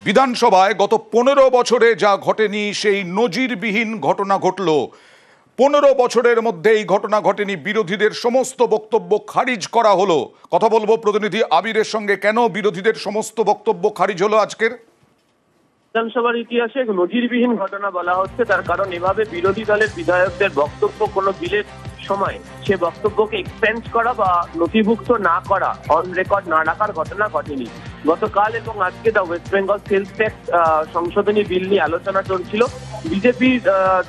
বিধানসভায় গত 15 বছরে যা ঘটেনি সেই নজিরবিহীন ঘটনা ঘটল। 15 বছরের মধ্যে এই ঘটনা ঘটেনি। বিরোধীদের সমস্ত বক্তব্য খারিজ করা হলো। কথা বলবো প্রতিনিধি আবিরের সঙ্গে, কেন বিরোধীদের সমস্ত বক্তব্য খারিজ হলো আজকের। বিধানসভার ইতিহাসে নজিরবিহীন ঘটনা বলা হচ্ছে, তার কারণ এভাবে বিরোধী দলের বিধায়কদের বক্তব্য কোনো বিলের সময় সে বক্তব্যকে এক্সপেন্স করা বা নথিভুক্ত না করা, অন রেকর্ড না রাখার ঘটনা ঘটেনি। গতকাল এবং আজকে the West Bengal sales tax সংশোধনী বিল নিয়ে আলোচনা চলছিল। বিজেপির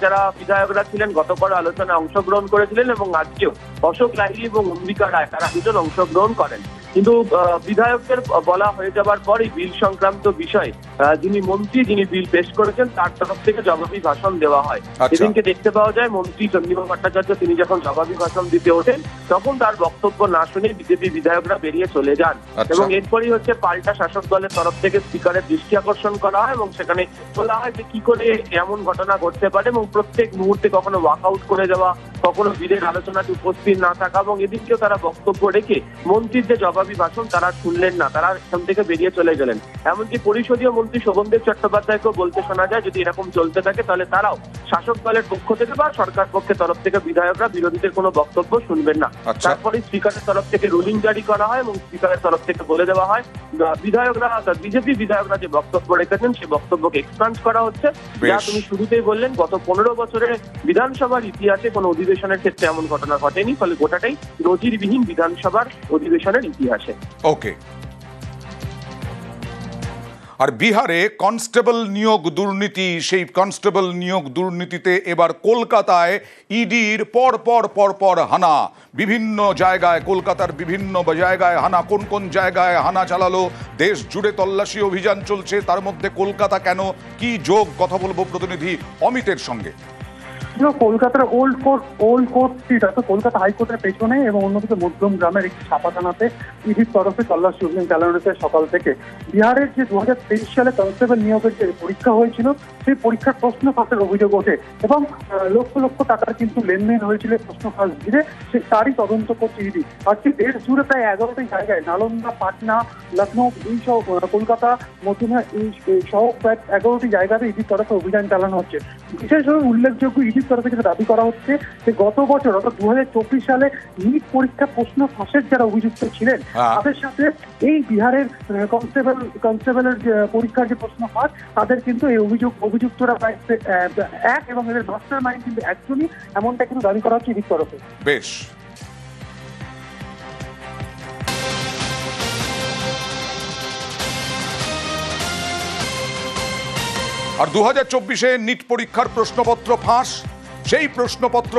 যারা বিধায়করা ছিলেন গতকাল আলোচনায় অংশগ্রহণ করেছিলেন এবং আজকেও অশোক লাহিড়ী এবং অম্বিকা রায় তারা দুজন অংশগ্রহণ করেন। কিন্তু বিধায়কদের বলা হয়ে যাবার পরই বিল সংক্রান্ত বিষয়ে যিনি মন্ত্রী, যিনি বিল পেশ করেছেন, তার তরফ থেকে জবাবি ভাষণ দেওয়া হয়। সেদিনকে দেখতে পাওয়া যায় মন্ত্রী চন্দ্রিমা ভট্টাচার্য তিনি যখন জবাবি ভাষণ দিতে ওঠেন তখন তার বক্তব্য না শুনে বিজেপি বিধায়করা বেরিয়ে চলে যান এবং এরপরই হচ্ছে পাল্টা শাসক দলের তরফ থেকে স্পিকারের দৃষ্টি আকর্ষণ করা হয় এবং সেখানে বলা হয় যে কি করে এমন ঘটনা ঘটতে পারে এবং প্রত্যেক মুহূর্তে কখনো ওয়াকআউট করে যাওয়া, কখনো বিলের আলোচনাতে উপস্থিত না থাকা এবং এদিনকেও তারা বক্তব্য রেখে মন্ত্রীর যে জবাবি ভাষণ তারা শুনলেন না, তারা এখান থেকে বেরিয়ে চলে গেলেন। এমনকি পরিষদীয় মন্ত্রী শোভনদেব চট্টোপাধ্যায়কেও বলতে শোনা যায় যদি এরকম চলতে থাকে তাহলে তারাও শাসক দলের পক্ষ থেকে বা সরকার পক্ষের তরফ থেকে বিধায়করা বিরোধীদের কোনো বক্তব্য শুনবেন না। তারপরে স্পিকারের তরফ থেকে রুলিং জারি করা হয় এবং স্পিকারের তরফ থেকে বলে দেওয়া হয় বিধায়করা অর্থাৎ বিজেপি বিধায়করা যে বক্তব্য রেখেছেন সেই বক্তব্যকে এক্সপান্ড করা হচ্ছে। যা তুমি শুরুতেই বললেন, গত 15 বছরের বিধানসভার ইতিহাসে কোনো অধিবেশনের ক্ষেত্রে এমন ঘটনা ঘটেনি, ফলে গোটাটাই নজিরবিহীন বিধানসভার অধিবেশনের ইতিহাসে। ওকে। আর বিহারে কনস্টেবল নিয়োগ দুর্নীতি, সেই কনস্টেবল নিয়োগ দুর্নীতিতে এবার কলকাতায় ইডির পর হানা। বিভিন্ন জায়গায়, কলকাতার বিভিন্ন জায়গায় হানা। কোন কোন জায়গায় হানা চালালো? দেশ জুড়ে তল্লাশি অভিযান চলছে, তার মধ্যে কলকাতা কেন, কি যোগ? কথা বলবো প্রতিনিধি অমিতের সঙ্গে। কলকাতার ওল্ড কোর্ট স্ট্রিট অর্থাৎ কলকাতা হাইকোর্টের পেছনে এবং অন্যদিকে মধ্যম গ্রামের একটি ছাপাখানাতে ইডির তরফে তল্লাশি অভিযান চালানো হয়েছে সকাল থেকে। বিহারের যে 2023 সালে কনস্টেবল নিয়োগের যে পরীক্ষা হয়েছিল সেই পরীক্ষার প্রশ্ন ফাঁসের অভিযোগ ওঠে এবং লক্ষ লক্ষ টাকার কিন্তু লেনদেন হয়েছিল প্রশ্ন ফাঁস ঘিরে, তারই তদন্ত করছে ইডি। আজকে দেশ জুড়ে প্রায় 11টি জায়গায়, নালন্দা, পাটনা, লখনৌ, এই সহ কলকাতা, মথুরা এই সহ প্রায় 11টি জায়গাতে ইডির তরফে অভিযান চালানো হচ্ছে। বিশেষভাবে উল্লেখযোগ্য ইডির তরফে যেটা দাবি করা হচ্ছে যে গত বছর অর্থাৎ 2024 সালে নিট পরীক্ষা প্রশ্ন ফাঁসের যারা অভিযুক্ত ছিলেন তাদের সাথে এই বিহারের কনস্টেবলের পরীক্ষার যে প্রশ্ন ফাঁস, তাদের কিন্তু এই অভিযুক্তরা প্রায় এক এবং এদের মাস্টার মাইন্ড কিন্তু একজনই, এমনটা কিন্তু দাবি করা হচ্ছে ইডির তরফে। বেশ। আর 2024-এ নিট পরীক্ষার প্রশ্নপত্র ফাঁস, সেই প্রশ্নপত্র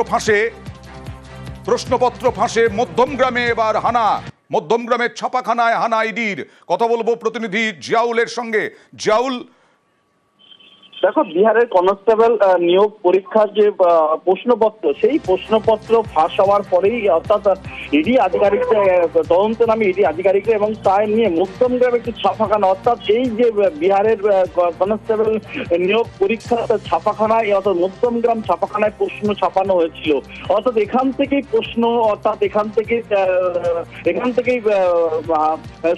ফাঁসে মধ্যমগ্রামে এবার হানা। মধ্যমগ্রামের ছাপাখানায় হানা ইডির। কথা বলবো প্রতিনিধি জিয়াউলের সঙ্গে। জিয়াউল, দেখো, বিহারের কনস্টেবল নিয়োগ পরীক্ষার যে প্রশ্নপত্র, সেই প্রশ্নপত্র ফাঁস হওয়ার পরেই অর্থাৎ ইডি আধিকারিকরা তদন্তে নামে ইডি আধিকারিকরা এবং তাই নিয়ে মধ্যমগ্রামে একটি ছাপাখানা, অর্থাৎ এই যে বিহারের কনস্টেবল নিয়োগ পরীক্ষা ছাপাখানায় অর্থাৎ মধ্যমগ্রাম ছাপাখানায় প্রশ্ন ছাপানো হয়েছিল। অর্থাৎ এখান থেকেই প্রশ্ন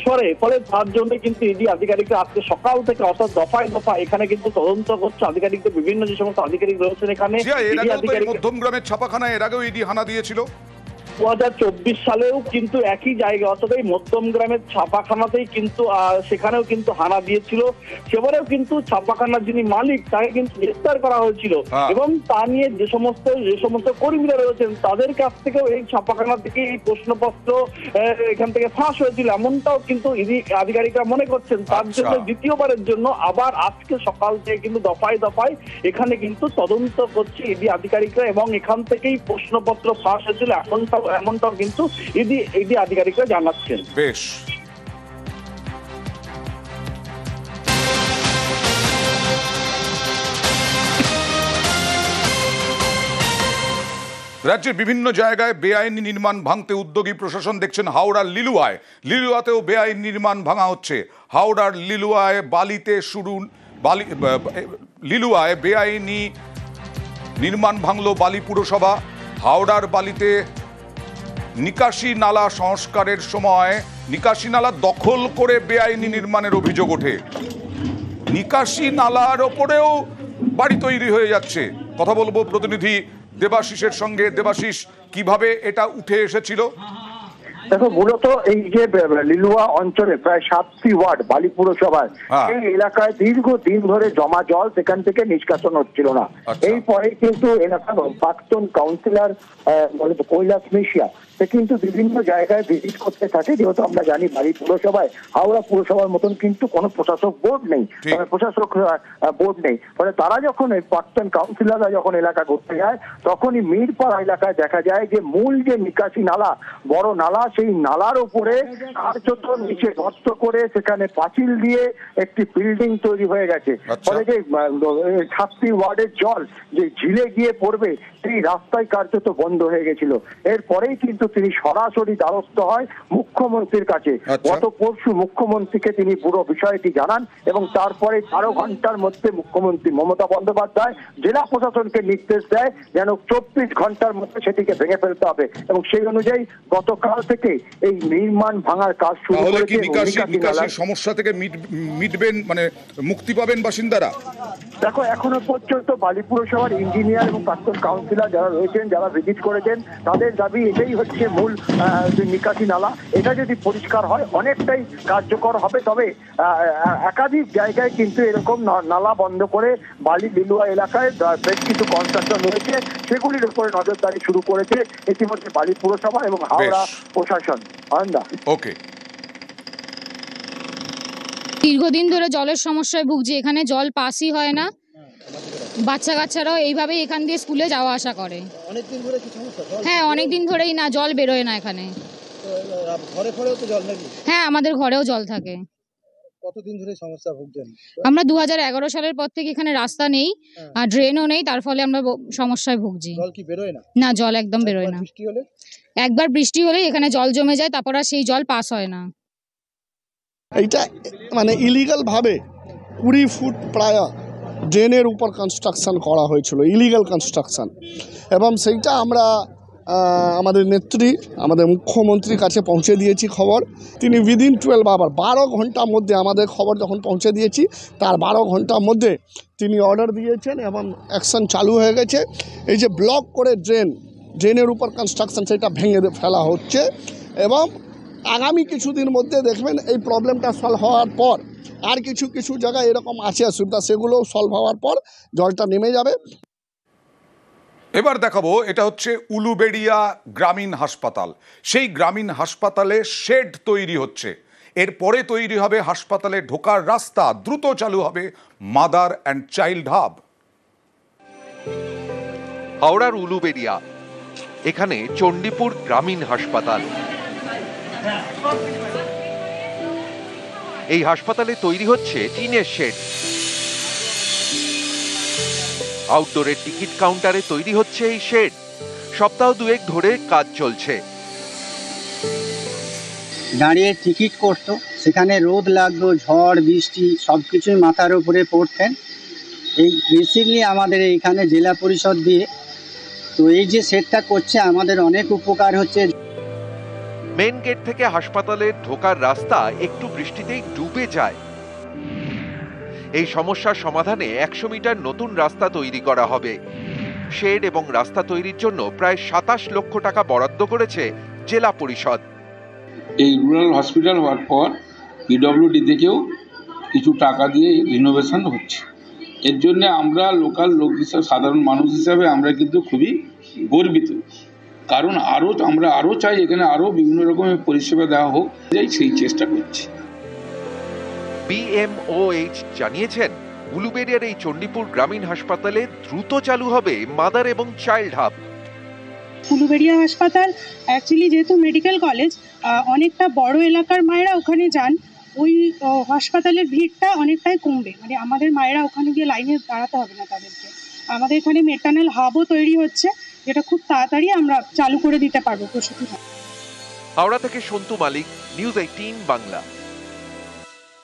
সরে, ফলে তার জন্য কিন্তু ইডি আধিকারিকরা আজকে সকাল থেকে অর্থাৎ দফায় এখানে কিন্তু তদন্ত করছে। আধিকারিকদের বিভিন্ন যে সমস্ত আধিকারিক রয়েছেন এখানে, মধ্যমগ্রামের ছাপাখানায় এর আগেও ইডি হানা দিয়েছিল। 2024 সালেও কিন্তু একই জায়গা অর্থাৎ এই মধ্যমগ্রামের ছাপাখানাতেই কিন্তু সেখানেও কিন্তু হানা দিয়েছিল। সেবারেও কিন্তু ছাপাখানার যিনি মালিক তাকে কিন্তু গ্রেফতার করা হয়েছিল এবং তা নিয়ে যে সমস্ত কর্মীরা রয়েছেন তাদের কাছ থেকেও এই ছাপাখানা থেকে এই প্রশ্নপত্র এখান থেকে ফাঁস হয়েছিল, এমনটাও কিন্তু ইডি আধিকারিকরা মনে করছেন। তার জন্য দ্বিতীয়বারের জন্য আবার আজকে সকাল থেকে কিন্তু দফায় এখানে কিন্তু তদন্ত করছে ইডি আধিকারিকরা এবং এখান থেকেই প্রশ্নপত্র ফাঁস হয়েছিল এমনটাও কিন্তু ইডি আধিকারিকরা জানাচ্ছেন। বেশ। রাজ্যের বিভিন্ন জায়গায় বেআইনি নির্মাণ ভাঙতে উদ্যোগী প্রশাসন। দেখছেন হাওড়ার লিলুয়াতেও বেআইনি নির্মাণ ভাঙা হচ্ছে। হাওড়ার লিলুয়ায় বেআইনি নির্মাণ ভাঙল বালি পুরসভা। হাওড়ার বালিতে নিকাশি নালা সংস্কারের সময় নিকাশি নালা দখল করে বেআইনি নির্মাণের অভিযোগ ওঠে। নিকাশি নালার ওপরেও বাড়ি তৈরি হয়ে যাচ্ছে। কথা বলবো প্রতিনিধি দেবাশিসের সঙ্গে। দেবাশিস, কিভাবে এটা উঠে এসেছিল? দেখো, মূলত এই যে লিলুয়া অঞ্চলে প্রায় 7টি ওয়ার্ড বালি পুরসভার এই এলাকায় দীর্ঘদিন ধরে জমা জল সেখান থেকে নিষ্কাশন হচ্ছিল না। এরপরে কিন্তু এলাকার প্রাক্তন কাউন্সিলর কৈলাস মিশিয়া সে কিন্তু বিভিন্ন জায়গায় ভিজিট করতে থাকে, যেহেতু আমরা জানি বালি পুরসভায় হাওড়া পুরসভার মতন কিন্তু কোনো প্রশাসক বোর্ড নেই, প্রশাসক বোর্ড নেই। ফলে তারা যখন প্রাক্তন কাউন্সিলররা যখন এলাকা ঘুরতে যায়, তখনই মিরপাড়া এলাকায় দেখা যায় যে মূল যে নিকাশি নালা, বড় নালা, সেই নালার উপরে কার্যত নিচে গর্ত করে সেখানে পাঁচিল দিয়ে একটি বিল্ডিং তৈরি হয়ে গেছে। ফলে যে 7টি ওয়ার্ডের জল যে ঝিলে গিয়ে পড়বে সেই রাস্তায় কার্যত বন্ধ হয়ে গেছিল। এরপরেই কিন্তু তিনি সরাসরি দ্বারস্থ হয় মুখ্যমন্ত্রীর কাছে। গত পরশু মুখ্যমন্ত্রীকে তিনি পুরো বিষয়টি জানান এবং তারপরে 12 ঘন্টার মধ্যে মুখ্যমন্ত্রী মমতা বন্দ্যোপাধ্যায় জেলা প্রশাসনকে নির্দেশ দেয় যেন 24 ঘন্টার মধ্যে সেটিকে ভেঙে ফেলতে হবে, এবং সেই অনুযায়ী গতকাল থেকে এই নির্মাণ ভাঙার কাজ শুরু হয়েছে। নিকাশির সমস্যা থেকে মিটবেন, মানে মুক্তি পাবেন বাসিন্দারা? দেখো, এখনো পর্যন্ত বালি পুরসভার ইঞ্জিনিয়ার এবং প্রাক্তন কাউন্সিলর যারা রয়েছেন, যারা ভিজিট করেছেন, তাদের দাবি এটাই হচ্ছে মূল যে নিকাশি নালা, এটা যদি পরিষ্কার হয় অনেকটাই কার্যকর হবে। তবে একাধিক জায়গায় কিন্তু এরকম নালা বন্ধ করে বালি লিলুয়া এলাকায় বেশ কিছু কনস্ট্রাকশন রয়েছে, সেগুলির উপরে নজরদারি শুরু করেছে ইতিমধ্যে বালি পুরসভা এবং হাওড়া প্রশাসন। ওকে, দীর্ঘদিন ধরে জলের সমস্যায় ভুগছি। এখানে জল পাসই হয় না, বাচ্চা কাচ্চারাও এইভাবেই এখান দিয়ে স্কুলে যাওয়া আসা করে। অনেকদিন ধরে কি সমস্যা? হ্যাঁ, অনেকদিন ধরেই না, জল বেরোয় না এখানে। ঘরে ঘরেও তো জল নাকি? হ্যাঁ, আমাদের ঘরেও জল থাকে। কতদিন ধরে সমস্যা ভুগছেন? আমরা 2011 সালের পর থেকে এখানে রাস্তা নেই আর ড্রেনও নেই, তার ফলে আমরা সমস্যায় ভুগছি। জল কি বেরোয় না? না, জল একদম বেরোয় না। বৃষ্টি হলে? একবার বৃষ্টি হলেই এখানে জল জমে যায়, তারপর আর সেই জল পাস হয় না। এইটা মানে ইলিগাল ভাবে 20 ফুট প্রায় ড্রেনের উপর কনস্ট্রাকশন করা হয়েছিল, ইলিগাল কনস্ট্রাকশন, এবং সেইটা আমরা আমাদের নেত্রী, আমাদের মুখ্যমন্ত্রীর কাছে পৌঁছে দিয়েছি খবর। তিনি উইদিন 12 ঘন্টার মধ্যে আমাদের খবর যখন পৌঁছে দিয়েছি, তার 12 ঘন্টার মধ্যে তিনি অর্ডার দিয়েছেন এবং অ্যাকশন চালু হয়ে গেছে। এই যে ব্লক করে ড্রেনের উপর কনস্ট্রাকশন, সেটা ভেঙে ফেলা হচ্ছে এবং আগামী কিছুদিন মধ্যে দেখবেন এই প্রবলেমটা সলভ হওয়ার পর আর কিছু কিছু জায়গায় এরকম আছে অসুবিধা, সেগুলোও সলভ হওয়ার পর জলটা নেমে যাবে। এবার দেখাবো, এটা হচ্ছে উলুবেড়িয়া গ্রামীণ হাসপাতাল। সেই গ্রামীণ হাসপাতালে শেড তৈরি হচ্ছে, এরপরে তৈরি হবে হাসপাতালে ঢোকার রাস্তা, দ্রুত চালু হবে মাদার অ্যান্ড চাইল্ড হাব। হাওড়ার উলুবেড়িয়া, এখানে চণ্ডীপুর গ্রামীণ হাসপাতাল। এই হাসপাতালে তৈরি হচ্ছে টিনের শেড। আউটডোরের টিকিট কাউন্টারে তৈরি হচ্ছে এই শেড। সপ্তাহ দুয়েক ধরে কাজ চলছে। দাঁড়িয়ে টিকিট করতো, সেখানে রোদ লাগতো, ঝড় বৃষ্টি সবকিছুই মাথার উপরে পড়তেন। এই বেসিকলি আমাদের এইখানে জেলা পরিষদ দিয়ে, তো এই যে শেডটা করছে আমাদের অনেক উপকার হচ্ছে। মেন গেট থেকে হাসপাতালের ঢোকার রাস্তা একটু বৃষ্টিতেই ডুবে যায়। এই সমস্যার সমাধানে 100 মিটার নতুন রাস্তা তৈরি করা হবে। শেড এবং রাস্তা তৈরির জন্য প্রায় 27 লক্ষ টাকা বরাদ্দ করেছে জেলা পরিষদ। এই রুরাল হসপিটাল হওয়ার পর পিডব্লিউডি থেকেও কিছু টাকা দিয়ে রিনোভেশন হচ্ছে। এর জন্য আমরা লোকাল লোক হিসাবে, সাধারণ মানুষ হিসাবে আমরা কিন্তু খুবই গর্বিত, কারণ আমরা আরও চাই এখানে আরও বিভিন্ন রকমের পরিষেবা দেওয়া হোক, সেই চেষ্টা করছি। BMOH জানিয়েছেন, উলুবেড়িয়ার এই চণ্ডীপুর গ্রামীণ হাসপাতালে দ্রুত চালু হবে মাদার এবং চাইল্ড হাব। উলুবেড়িয়া হাসপাতাল অ্যাকচুয়ালি যেহেতু মেডিকেল কলেজ, অনেকটা বড় এলাকার মায়েরা ওখানে যান, ওই হাসপাতালের ভিড়টা অনেকটাই কমবে। মানে আমাদের মায়েরা ওখানে গিয়ে লাইনে দাঁড়াতে হবে না তাদেরকে। আমাদের এখানে মেটার্নাল হাবও তৈরি হচ্ছে, যেটা খুব তাড়াতাড়ি আমরা চালু করে দিতে পারবো প্রসূতি। হাওড়া থেকে সন্তু মালিক, নিউজ 18 বাংলা।